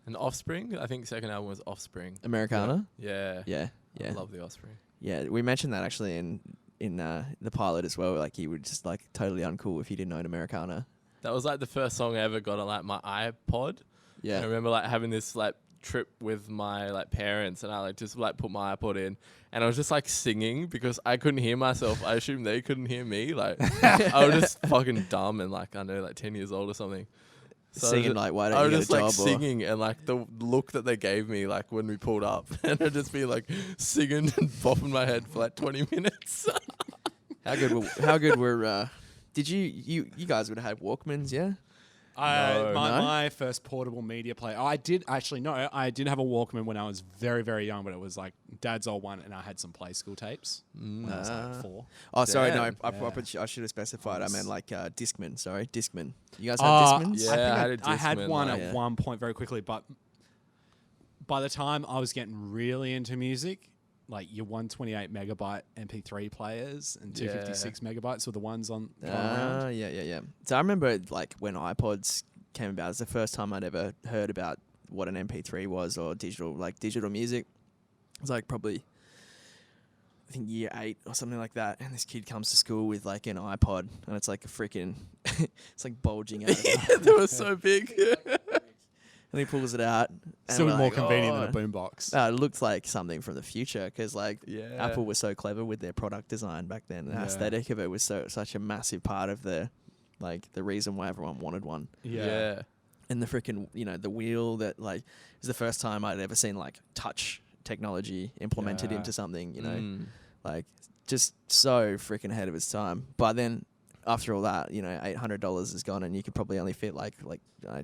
And Offspring, I think second album was Offspring. Americana. Yeah. Yeah. I love the Offspring. Yeah, we mentioned that actually in the pilot as well. Like he would just like totally uncool if he didn't own Americana. That was like the first song I ever got on like my iPod. Yeah, I remember like having this like trip with my like parents, and I like just like put my iPod in, and I was just like singing because I couldn't hear myself. I assumed they couldn't hear me. Like I was just fucking dumb and like I know like 10 years old or something. So singing like why I don't you was get a just job? like singing, and like the look that they gave me like when we pulled up, and I'd just be like singing and bopping my head for like 20 minutes. How good were? Did you guys would have had Walkmans? Yeah. No. My first portable media player. I did actually no. I did have a Walkman when I was very very young, but it was like Dad's old one, and I had some play school tapes when I was like 4. Oh, sorry, no. Damn. I should have specified. I meant like Discman. Sorry, Discman. You guys had Discmans? Yeah, I had Discman, one like- at one point very quickly, but by the time I was getting really into music, like your 128 megabyte MP3 players and 256 megabytes were the ones on going around. Yeah. So I remember like when iPods came about. It's the first time I'd ever heard about what an MP3 was or digital music. It was like probably I think year 8 or something like that. And this kid comes to school with like an iPod, and it's like a freaking, it's like bulging out. They were so big. And he pulls it out. Still and more like, convenient oh. than a boombox. It looked like something from the future because like Yeah. Apple was so clever with their product design back then. The Yeah. aesthetic of it was such a massive part of the reason why everyone wanted one. Yeah. And the freaking, the wheel that like is the first time I'd ever seen like touch technology implemented Yeah. into something, Mm. like just so freaking ahead of its time. But then after all that, $800 is gone, and you could probably only fit like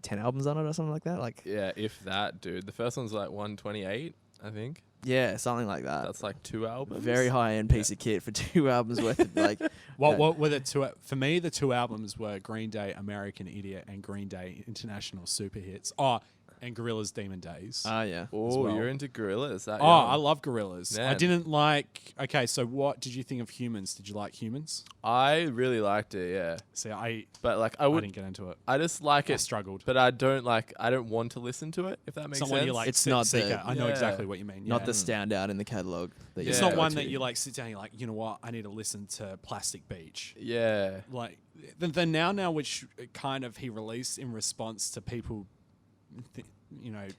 10 albums on it or something like that. Like, Yeah, if that, dude. The first one's like 128, I think. yeah, something like that. That's like 2 albums. Very high end piece of kit for 2 albums worth of like. What were the two? For me, the 2 albums were Green Day, American Idiot, and Green Day International Super Hits. Oh, and Gorillaz Demon Days. Yeah. Oh, well. you're into Gorillaz. That Oh, young. I love Gorillaz. I Man. didn't like. Okay, so what did you think of Humans? Did you like Humans? I really liked it, yeah. See, I But like I didn't get into it. I just like I it, struggled. but I don't want to listen to it, if that makes It's not one sense. you like. It's not seek the- out. I know Yeah. exactly what you mean. Not yeah. the standout in the catalog. That It's Yeah. not go one to. that you like sit down. And you're like, you know what? I need to listen to Plastic Beach. Yeah. Like the now which kind of he released in response to people,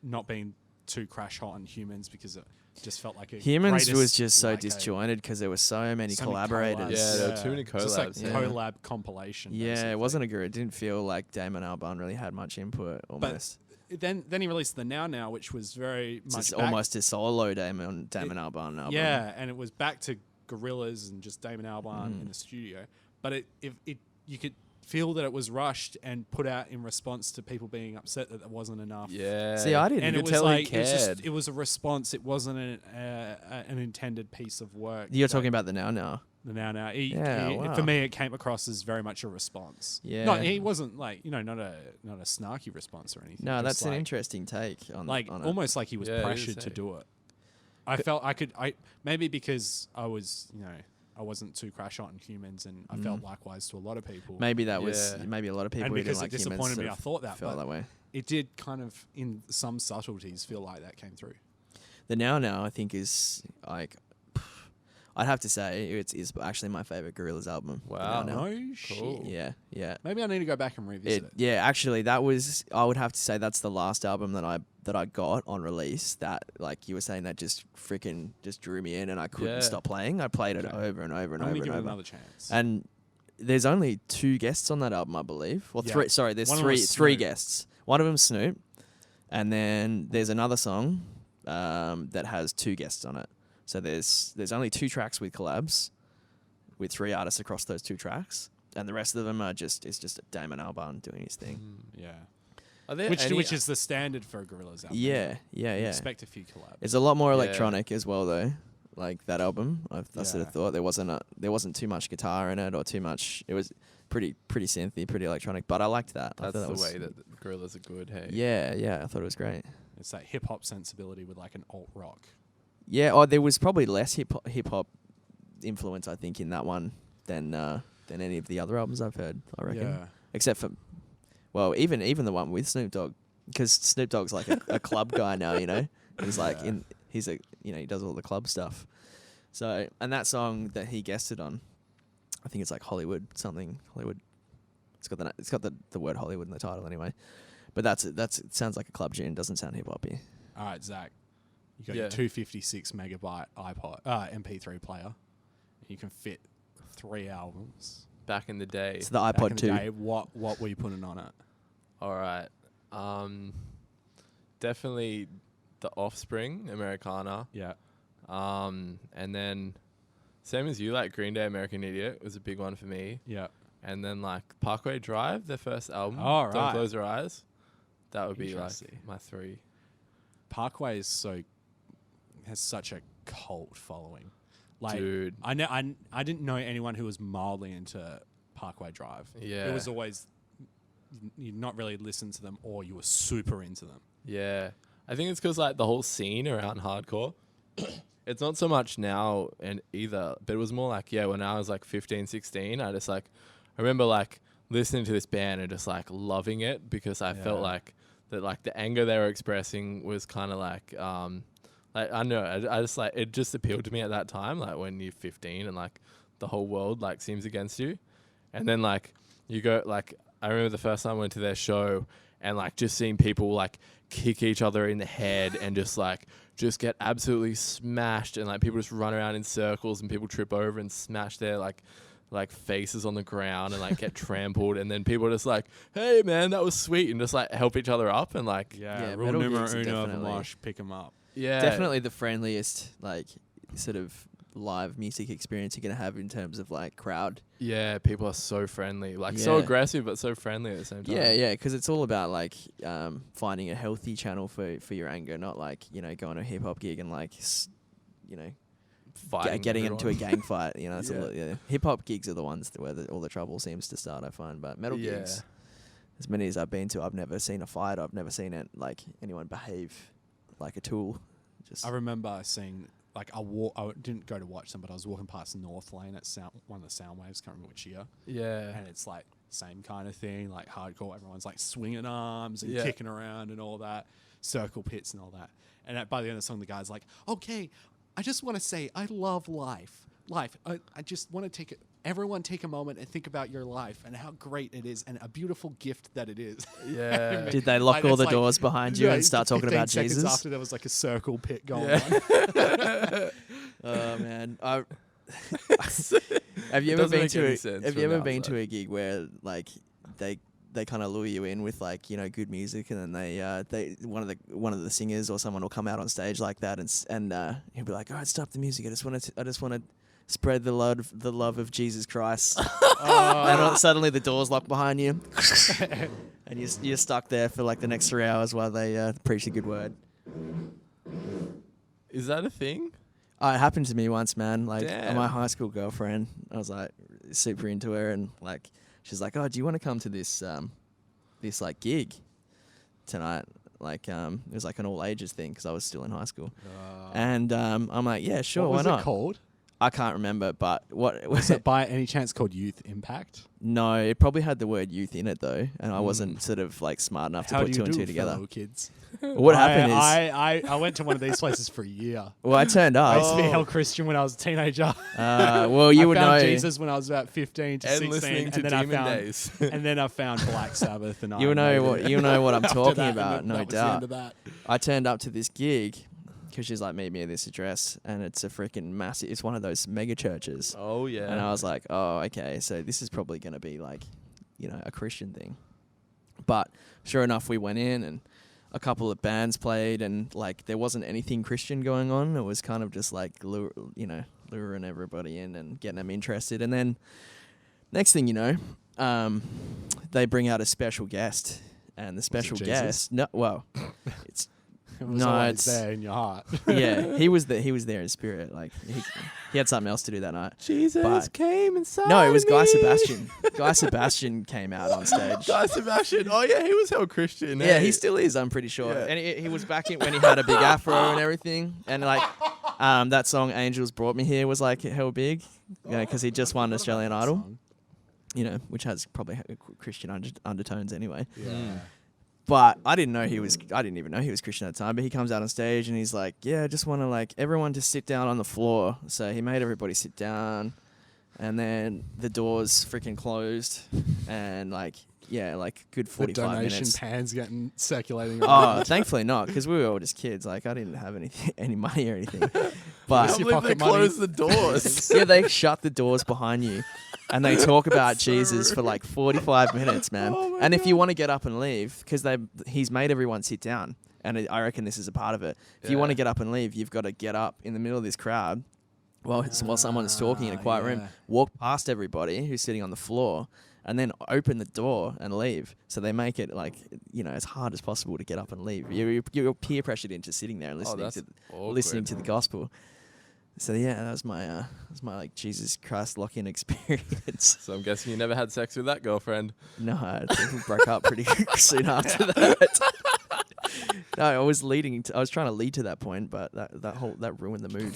not being too crash hot on Humans because it just felt like a Humans greatest, was just so like, disjointed because there were so many so many collaborators. collabs. Yeah, there were too many It's just like collabs, yeah. collab compilation. Yeah, basically. it wasn't a good. It didn't feel like Damon Albarn really had much input. Almost, Then he released the Now, which was very it's much just back- almost a solo Damon Albarn album. Yeah, and it was back to Gorillaz and just Damon Albarn in the studio. But you could feel that it was rushed and put out in response to people being upset that there wasn't enough. Yeah. See, I didn't. And You it could was tell he like cared. it was a response. It wasn't an intended piece of work. You're talking about the Now. the Now. Yeah, wow. For me, it came across as very much a response. Yeah. No, he wasn't like not a snarky response or anything. No, just that's an like- interesting take on like on it. almost like he was Yeah, it is pressured to a- do it. I felt I could maybe because I was I wasn't too crash on Humans, and I felt likewise to a lot of people. Maybe that was Yeah. maybe a lot of people and who didn't because like it Humans disappointed sort me, I of thought that, felt but that way. it did kind of, in some subtleties, feel like that came through. The Now I think is like, I'd have to say is actually my favorite Gorillaz album. The Wow. Now. No shit. Cool. Yeah. Maybe I need to go back and revisit it. Yeah, actually, that was. I would have to say that's the last album that I got on release. That, like you were saying, that just freaking just drew me in, and I couldn't Yeah. stop playing. I played it Okay. over and over and I'm over gonna and give it over. another chance. And there's only 2 guests on that album, I believe. Well, Yeah. 3. Sorry, there's One of them was three Snoop. guests. One of them's Snoop, and then there's another song that has 2 guests on it. So there's only 2 tracks with collabs, with 3 artists across those 2 tracks, and the rest of them are just a Damon Albarn doing his thing. Yeah. Are there Which is the standard for a Gorillaz album. Yeah. You expect a few collabs. It's a lot more Yeah. electronic as well, though. Like that album, I sort Yeah. of thought there wasn't too much guitar in it or too much. It was pretty synthy, pretty electronic. But I liked that. I That's thought the that was, way that the Gorillaz are good. Hey. Yeah. I thought it was great. It's that hip hop sensibility with like an alt rock. Yeah. Oh, there was probably less hip hop influence, I think, in that one than any of the other albums I've heard. I reckon, Yeah. except for, well, even the one with Snoop Dogg, because Snoop Dogg's like a club guy now. You know, he's like Yeah. he does all the club stuff. So, and that song that he guested on, I think it's like Hollywood. It's got the word Hollywood in the title anyway. But it sounds like a club tune. Doesn't sound hip hoppy. All right, Zach. You got Yeah. your 256 megabyte MP3 player. And you can fit 3 albums. Back in the day. It's the Back in iPod the 2. day, what were you putting on it? All right. Definitely the Offspring, Americana. Yeah. And then same as you, like Green Day, American Idiot was a big one for me. Yeah. And then like Parkway Drive, their first album. Oh, Don't right. Close Your Eyes. That would be like Interesting. my 3. Parkway has such a cult following. Like, Dude. I didn't know anyone who was mildly into Parkway Drive. Yeah. It was always you'd not really listen to them, or you were super into them. Yeah. I think it's because like the whole scene around hardcore, it's not so much now and either, but it was more like, when I was like 15, 16, I remember like listening to this band and just like loving it because I felt Yeah. like that, like the anger they were expressing was kind of like I don't know, I just like, it just appealed to me at that time, like when you're 15 and like the whole world like seems against you. And then like you go, like I remember the first time I went to their show and like just seeing people like kick each other in the head and just get absolutely smashed, and like people just run around in circles and people trip over and smash their like faces on the ground and like get trampled, and then people just like, hey man, that was sweet, and just like help each other up and like Yeah, Metal rule numero gigs are uno of a definitely- mosh, pick them up. Definitely the friendliest, like, sort of live music experience you're going to have in terms of, like, crowd. Yeah, people are so friendly, like so Yeah. aggressive but so friendly at the same time. Yeah, because it's all about, like, finding a healthy channel for your anger, not, like, going to a hip-hop gig and, like, Fighting getting everyone. into a gang fight. That's Yeah. Hip-hop gigs are the ones where all the trouble seems to start, I find. But metal gigs, as many as I've been to, I've never seen a fight. I've never seen it, like, anyone behave like a tool. I remember seeing, like, I didn't go to watch them, but I was walking past North Lane at one of the sound waves, can't remember which year. Yeah. And it's like same kind of thing, like hardcore. Everyone's like swinging arms and Yeah. kicking around and all that, circle pits and all that. And by the end of the song, the guy's like, okay, I just want to say I love life. I just want to everyone take a moment and think about your life and how great it is and a beautiful gift that it is. Yeah. Did they lock Like, all it's the like- doors behind you Yeah, and start talking 15 about seconds Jesus? after there was like a circle pit going Yeah. on. Oh man, have you It ever doesn't been make to any sense have you from ever the been to outside. a gig where like they kind of lure you in with like good music, and then they one of the singers or someone will come out on stage like that and he'll be like, all right, stop the music, I just want to spread the love of Jesus Christ. And suddenly the doors lock behind you and you're stuck there for like the next 3 hours while they preach a good word. Is that a thing? It happened to me once, man. Like, Damn. my high school girlfriend, I was like super into her, and like she's like, "Oh, do you want to come to this like gig tonight?" Like, it was like an all ages thing because I was still in high school, and I'm like, "Yeah, sure, What was why not?" it called? I can't remember, but what Was it by any chance called Youth Impact? No, it probably had the word youth in it though, and I wasn't sort of like smart enough to How put do two you and do, two together. fellow kids? What happened is, I went to one of these places for a year. well, I turned I up. used to be hell Christian when I was a teenager. Well, you I would found know. Jesus when I was about 15 to And 16, listening to and then I Demon found Days. and then I found Black Sabbath, and You Iron know Maiden. what I'm After talking that, and about, then no that was the end doubt. of that. I turned up to this gig because she's like, meet me at this address, and it's a freaking massive. It's one of those mega churches, Oh yeah. and I was like, oh, okay, so this is probably going to be like, you know, a Christian thing. But sure enough, we went in, and a couple of bands played, and like there wasn't anything Christian going on. It was kind of just like luring everybody in and getting them interested, and then next thing you know, they bring out a special guest, and the special Jesus? guest, no, well, it's It was No, always it's- there in your heart. yeah, he was there in spirit. Like he had something else to do that night. Jesus But- came inside. No, it was Guy me. Sebastian. Guy Sebastian came out on stage. Guy Sebastian. Oh yeah, he was hell Christian. Yeah, eh? he still is. I'm pretty sure. Yeah. And he was back in when he had a big afro and everything. And like that song "Angels Brought Me Here" was like hell big, because he just won Australian Idol. Song. You know, which has probably Christian undertones anyway. Yeah. But I didn't even know he was Christian at the time. But he comes out on stage and he's like, "Yeah, I just want to like everyone to sit down on the floor." So he made everybody sit down, and then the doors freaking closed, and like good The 45 donation minutes. pans getting circulating. around. Oh, thankfully not, because we were all just kids. Like I didn't have any money or anything. I Yes, But can't your believe they pocket money. closed the doors. yeah, they shut the doors behind you, and they talk about Jesus for like 45 minutes, man. Oh my And if you want to get up and leave, because he's made everyone sit down, and I reckon this is a part of it. If you want to Yeah. get up and leave, you've got to get up in the middle of this crowd while someone's talking in a quiet room, yeah. walk past everybody who's sitting on the floor, and then open the door and leave. So they make it like, as hard as possible to get up and leave. You're peer pressured into sitting there and listening to the gospel. So yeah, that was my like Jesus Christ lock-in experience. So I'm guessing you never had sex with that girlfriend. No, I think we broke up pretty soon after that. No, I was trying to lead to that point, but that ruined the mood.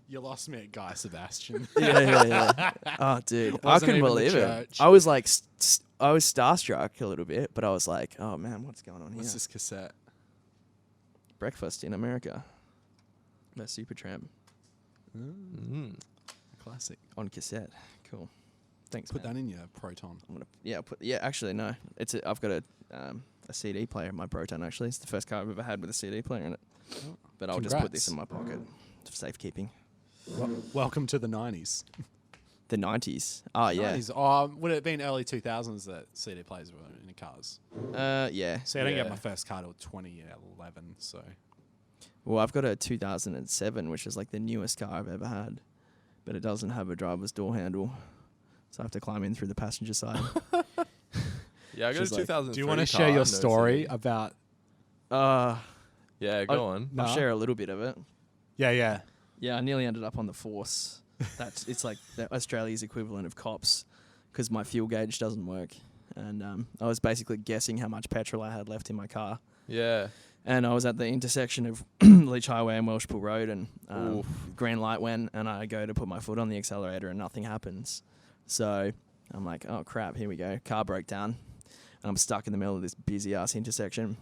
You lost me at Guy Sebastian. Yeah. Oh, dude, I Wasn't couldn't even the believe it. church. I was like, I was starstruck a little bit, but I was like, oh man, what's going on here? What's this cassette? Breakfast in America. The Supertramp Mm. Classic. on cassette. Cool. Thanks. Put man. that in your Proton. I'm gonna actually no. I've got a CD player in my Proton. Actually, it's the first car I've ever had with a CD player in it. Oh, But I'll just put this congrats. in my pocket for safekeeping. Welcome to the 90s. The 90s. Oh yeah. 90s. Would it have been early 2000s that CD players were in the cars? Yeah. See, I didn't get Yeah. my first car till 2011, so... Well, I've got a 2007, which is like the newest car I've ever had, but it doesn't have a driver's door handle, so I have to climb in through the passenger side. Yeah, I got a She's like, 2003 Do you want to car, share your no story CD. about... Yeah, go on. I'll Nah. share a little bit of it. Yeah. Yeah, I nearly ended up on the force. It's like the Australia's equivalent of cops, because my fuel gauge doesn't work, and I was basically guessing how much petrol I had left in my car. Yeah. And I was at the intersection of Leach Highway and Welshpool Road, and Oof. green light went, and I go to put my foot on the accelerator, and nothing happens. So I'm like, oh crap, here we go. Car broke down, and I'm stuck in the middle of this busy ass intersection.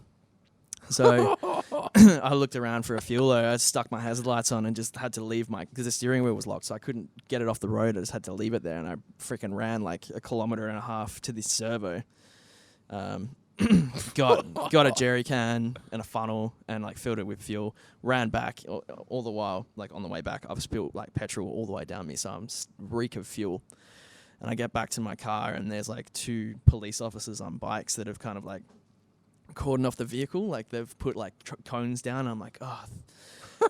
So I looked around for a fueler. I stuck my hazard lights on and just had to leave because the steering wheel was locked, so I couldn't get it off the road. I just had to leave it there, and I freaking ran like 1.5 kilometers to this servo. Got a jerry can and a funnel and like filled it with fuel. Ran back all the while, like on the way back, I've spilled like petrol all the way down me, so I'm reek of fuel. And I get back to my car, and there's like 2 police officers on bikes that have kind of like cordoned off the vehicle, like they've put like cones down. I'm like, oh,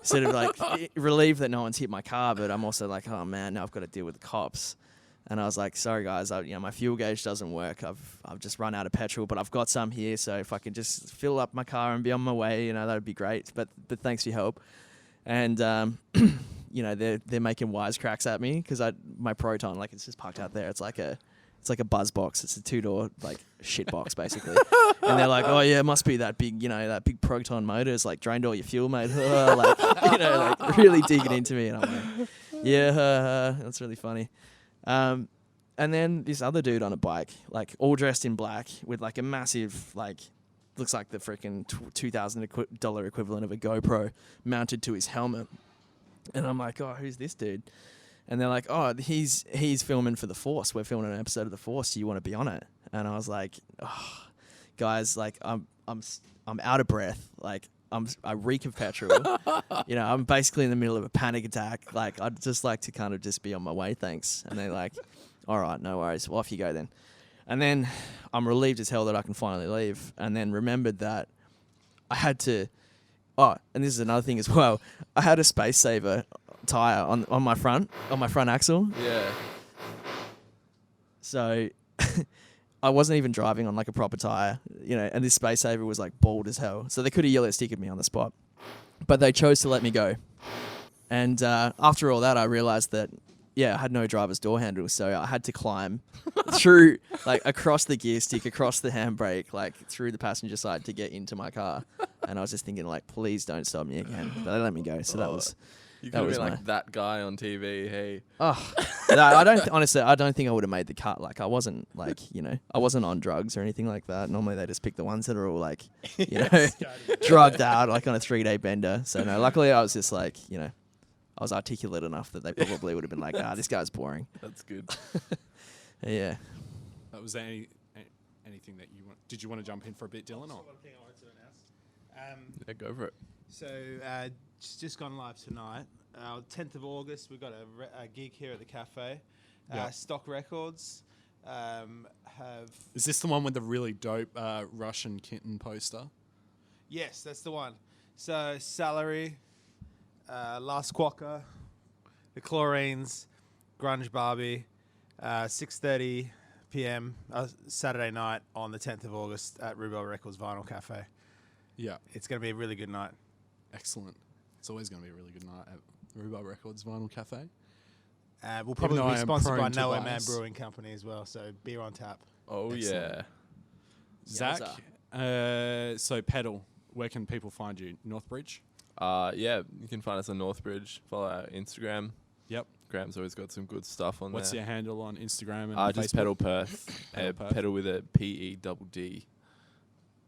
sort of like relieved that no one's hit my car, but I'm also like, oh man, now I've got to deal with the cops. And I was like, sorry guys, my fuel gauge doesn't work. I've just run out of petrol, but I've got some here, so if I can just fill up my car and be on my way, that would be great. But thanks for your help. And they're making wisecracks at me because my Proton, like, it's just parked out there. It's like It's like a buzz box. It's a 2-door like shit box basically. And they're like, oh yeah, it must be that big, that big Proton motor. It's like drained all your fuel, mate. Like, like really digging into me. And I'm like, yeah, that's really funny. And then this other dude on a bike, like all dressed in black with like a massive, like, looks like the freaking $2,000 equivalent of a GoPro mounted to his helmet. And I'm like, oh, who's this dude? And they're like, oh, he's filming for The Force. We're filming an episode of The Force. Do you want to be on it? And I was like, oh, guys, like I'm out of breath. Like I reek of petrol. I'm basically in the middle of a panic attack. Like I'd just like to kind of just be on my way, thanks. And they're like, all right, no worries. Well, off you go then. And then I'm relieved as hell that I can finally leave. And then remembered that I had to. Oh, and this is another thing as well. I had a Space Saver tire on my front axle. Yeah. So I wasn't even driving on like a proper tire, and this Space Saver was like bald as hell. So they could have yellow stickered me on the spot, but they chose to let me go. And after all that, I realized that I had no driver's door handle, so I had to climb through, like, across the gear stick, across the handbrake, like, through the passenger side to get into my car. And I was just thinking, like, please don't stop me again. But they let me go, so that was... You could have been like that guy on TV, hey. Oh, no, I don't think I would have made the cut. Like, I wasn't, like, I wasn't on drugs or anything like that. Normally they just pick the ones that are all, like, drugged out, like, on a 3-day bender. So, no, luckily I was just, like, I was articulate enough that they probably would have been like, this guy's boring. That's good. Yeah. Was there anything that you want? Did you want to jump in for a bit, Dylan? Or? One thing I wanted to announce. Yeah, go for it. So just gone live tonight. 10th of August, we've got a gig here at the cafe. Stock Records have... Is this the one with the really dope Russian kitten poster? Yes, that's the one. So Salary... Last Quokka, the Chlorines, Grunge Barbie, 6:30 p.m. Saturday night on the 10th of August at Rhubarb Records Vinyl Cafe. Yeah. It's going to be a really good night. Excellent. It's always going to be a really good night at Rhubarb Records Vinyl Cafe. We'll probably be sponsored by Nowhere Man bias. Brewing Company as well, so beer on tap. Oh, Excellent. Zach, so Peddle, where can people find you? Northbridge? You can find us on Northbridge. Follow our Instagram. Yep. Graham's always got some good stuff on What's there. your handle on Instagram and just Facebook? Peddle Perth. Peddle Perth. Peddle with a P-E-double-D.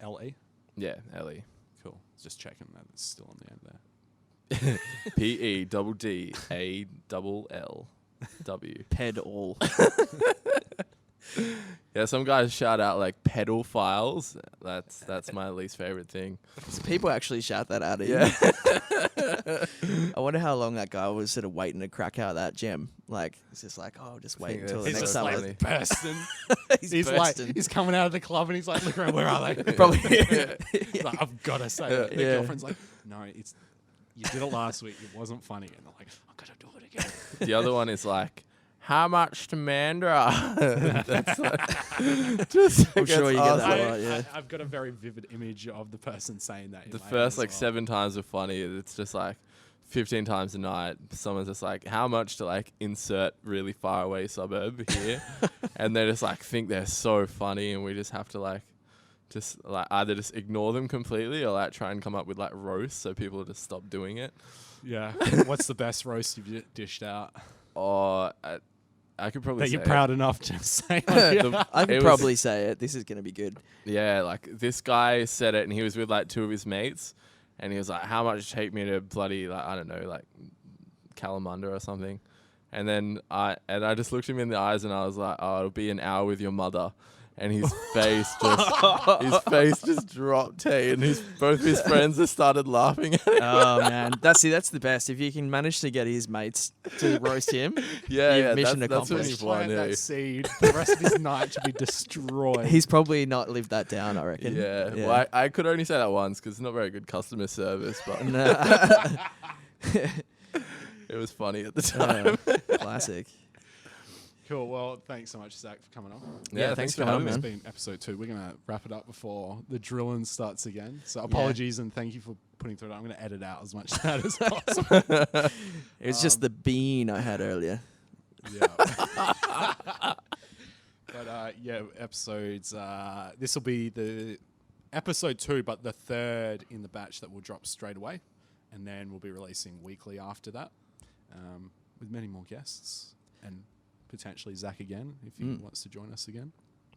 L-E? Yeah, L-E. Cool. Just checking that it's still on the end there. P-E-double-D-A-double-L-W. Peddle. Yeah, some guys shout out like pedal files. That's my least favorite thing. So people actually shout that out at you. Yeah. I wonder how long that guy was sort of waiting to crack out that gem. Like, it's just like, just wait until the He's next just time. like bursting. He's bursting. He's coming out of the club and he's like, look around, where are they? Probably. He's like, I've got to say it. The girlfriend's like, no, you did it last week. It wasn't funny. And they're like, I've got to do it again. The other one is like, how much to Mandra? That's like, just I'm sure you get that a lot, yeah. I've got a very vivid image of the person saying that. the first like 7 times are funny. It's just like 15 times a night. Someone's just like, how much to like insert really far away suburb here? And they just like think they're so funny, and we just have to like either just ignore them completely or like try and come up with like roasts so people just stop doing it. Yeah. What's the best roast you've dished out? Or I could probably That say you're proud enough to say. I could probably say it. This is going to be good. Yeah, like this guy said it, and he was with like 2 of his mates, and he was like, how much take me to bloody, like, I don't know, like Kalamunda or something. And then I just looked him in the eyes and I was like, oh, it'll be an hour with your mother. And his face just dropped, hey, and both his friends just started laughing at him. Oh man, that's the best. If you can manage to get his mates to roast him, mission that's when accomplished. you've won, Plant that seed. The rest of his night to be destroyed. He's probably not lived that down, I reckon. Yeah. Well, I could only say that once because it's not very good customer service, but it was funny at the time. Classic. Cool. Well, thanks so much, Zach, for coming on. Yeah, thanks for having me. It's been episode 2. We're going to wrap it up before the drilling starts again. So apologies and thank you for putting through it. I'm going to edit out as much of that as possible. It was just the bean I had earlier. Yeah. But But yeah, episodes. This will be the episode 2, but the 3rd in the batch that will drop straight away, and then we'll be releasing weekly after that, with many more guests and potentially Zac again if he wants to join us again.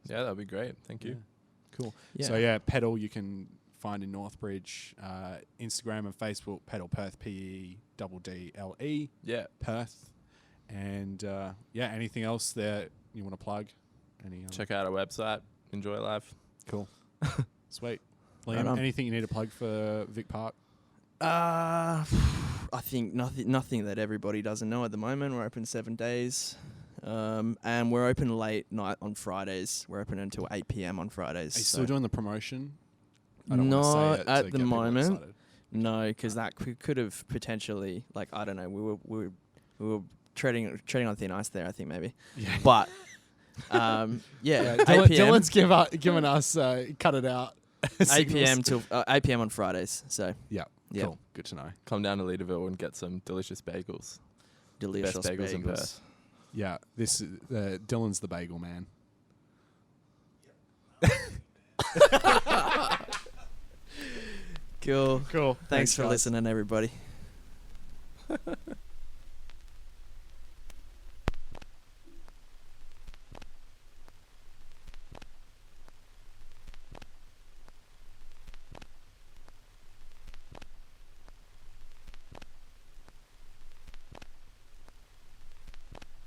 Yeah, that'd be great. Thank you. Cool. Yeah. So yeah, Peddle you can find in Northbridge, Instagram and Facebook, Peddle Perth, PEDDLE, Yeah. Perth, and yeah, anything else that you want to plug? Any Check out our website. Enjoy life. Cool. Sweet. Right Liam, on. anything you need to plug for Vic Park? I think nothing that everybody doesn't know at the moment. We're open 7 days, and we're open late night on Fridays. We're open until 8 p.m. on Fridays. Are you so- still doing the promotion? I don't Not wanna say it to at get the people moment. excited. No, because that could have potentially, like, I don't know. We were treading on thin ice there. I think maybe, Yeah. but yeah, 8 p.m. Dylan's given us cut it out. 8 p.m. till 8 p.m. on Fridays. So Yeah. Yeah. Cool. Good to know. Come down to Leaderville and get some delicious bagels. delicious Best bagels in bagels. Perth. Yeah. This Dylan's the bagel man. Cool. Cool. Thanks for guys. listening, everybody.